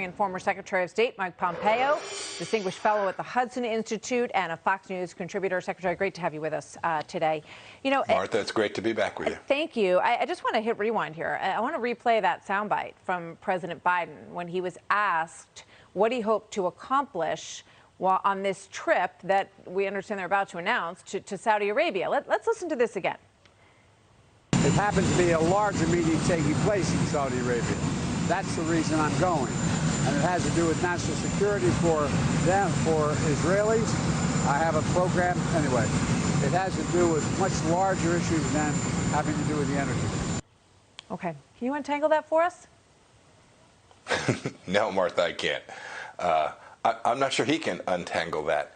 historian and former Secretary of State Mike Pompeo, distinguished fellow at the Hudson Institute and a Fox News contributor. Secretary, great to have you with us today. You know, Martha, it's great to be back with you. Thank you. I just want to hit rewind here. I want to replay that soundbite from President Biden when he was asked what he hoped to accomplish while on this trip that we understand they're about to announce to Saudi Arabia. Let's listen to this again. It happens to be a larger meeting taking place in Saudi Arabia. That's the reason I'm going. And it has to do with national security for them, for Israelis. I have a program. Anyway, it has to do with much larger issues than having to do with the energy. Okay. Can you untangle that for us? No, Martha, I can't. I'm not sure he can untangle that.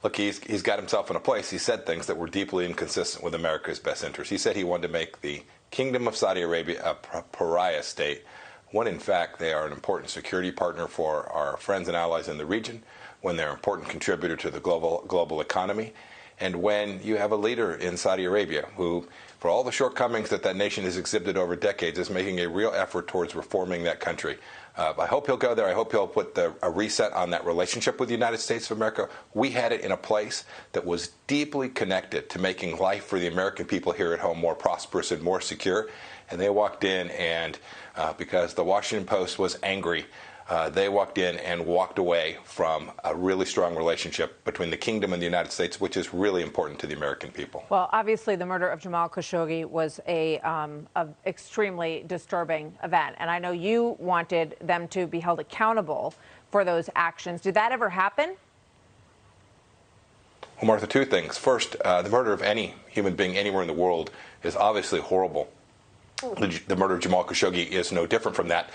Look, he's got himself in a place. He said things that were deeply inconsistent with America's best interest. He said he wanted to make the Kingdom of Saudi Arabia a pariah state, when in fact they are an important security partner for our friends and allies in the region, when they're an important contributor to the global economy, and when you have a leader in Saudi Arabia who, for all the shortcomings that nation has exhibited over decades, is making a real effort towards reforming that country. I hope he'll go there. I hope he'll put a reset on that relationship with the United States of America. We had it in a place that was deeply connected to making life for the American people here at home more prosperous and more secure. And they walked in and, because the Washington Post was angry, they walked in and walked away from a really strong relationship between the kingdom and the United States, which is really important to the American people. Well, obviously, the murder of Jamal Khashoggi was a extremely disturbing event. And I know you wanted them to be held accountable for those actions. Did that ever happen? Well, Martha, two things. First, the murder of any human being anywhere in the world is obviously horrible. The murder of Jamal Khashoggi is no different from that.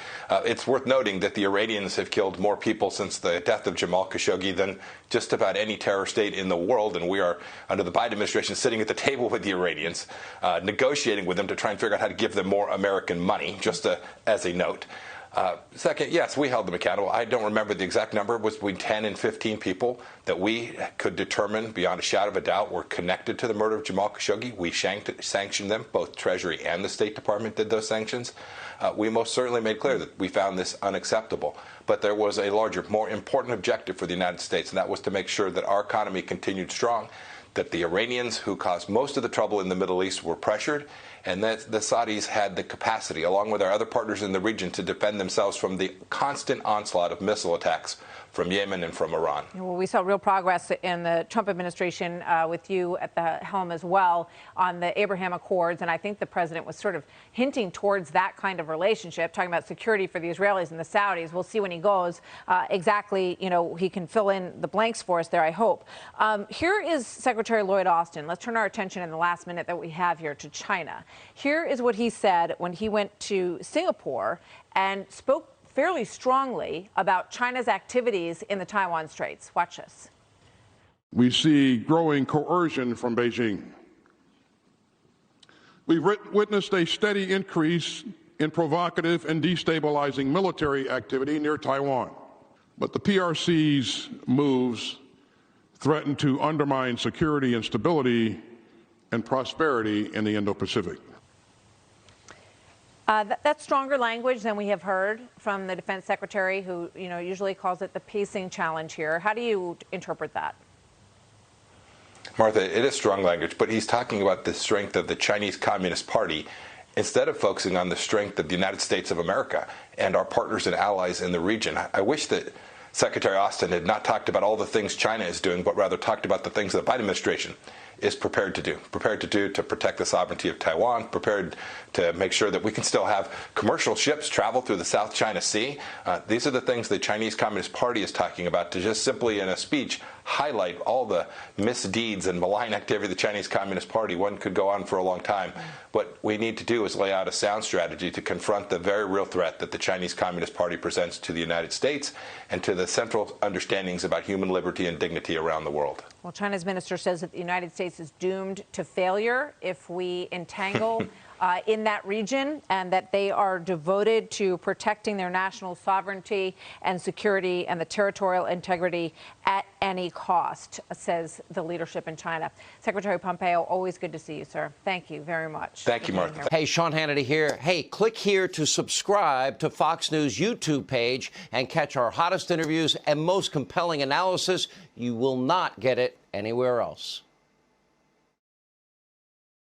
It's worth noting that the Iranians have killed more people since the death of Jamal Khashoggi than just about any terror state in the world, and we are, under the Biden administration, sitting at the table with the Iranians, negotiating with them to try and figure out how to give them more American money, just as a note. Second, yes, we held them accountable. I don't remember the exact number. It was between 10 and 15 people that we could determine beyond a shadow of a doubt were connected to the murder of Jamal Khashoggi. We sanctioned them. Both Treasury and the State Department did those sanctions. We most certainly made clear that we found this unacceptable. But there was a larger, more important objective for the United States, and that was to make sure that our economy continued strong, that the Iranians, who caused most of the trouble in the Middle East, were pressured, and that the Saudis had the capacity, along with our other partners in the region, to defend themselves from the constant onslaught of missile attacks from Yemen and from Iran. Well, we saw real progress in the Trump administration with you at the helm as well on the Abraham Accords, and I think the president was sort of hinting towards that kind of relationship, talking about security for the Israelis and the Saudis. We'll see when he goes exactly, you know, he can fill in the blanks for us there, I hope. Here is Secretary Lloyd Austin. Let's turn our attention in the last minute that we have here to China. Here is what he said when he went to Singapore and spoke fairly strongly about China's activities in the Taiwan Straits. Watch this. We see growing coercion from Beijing. We've witnessed a steady increase in provocative and destabilizing military activity near Taiwan. But the PRC's moves threaten to undermine security and stability and prosperity in the Indo-Pacific. That's stronger language than we have heard from the defense secretary, who, you know, usually calls it the pacing challenge here. How do you interpret that? Martha, it is strong language, but he's talking about the strength of the Chinese Communist Party instead of focusing on the strength of the United States of America and our partners and allies in the region. I wish that Secretary Austin had not talked about all the things China is doing, but rather talked about the things that the Biden administration is prepared to do to protect the sovereignty of Taiwan, prepared to make sure that we can still have commercial ships travel through the South China Sea. These are the things the Chinese Communist Party is talking about, to just simply in a speech highlight all the misdeeds and malign activity of the Chinese Communist Party. One could go on for a long time. What we need to do is lay out a sound strategy to confront the very real threat that the Chinese Communist Party presents to the United States and to the central understandings about human liberty and dignity around the world. Well, China's minister says that the United States is doomed to failure if we entangle in that region, and that they are devoted to protecting their national sovereignty and security and the territorial integrity at any cost, says the leadership in China. Secretary Pompeo, always good to see you, sir. Thank you very much. Thank you, Martha. Hey, Sean Hannity here. Hey, click here to subscribe to Fox News YouTube page and catch our hottest interviews and most compelling analysis. You will not get it anywhere else.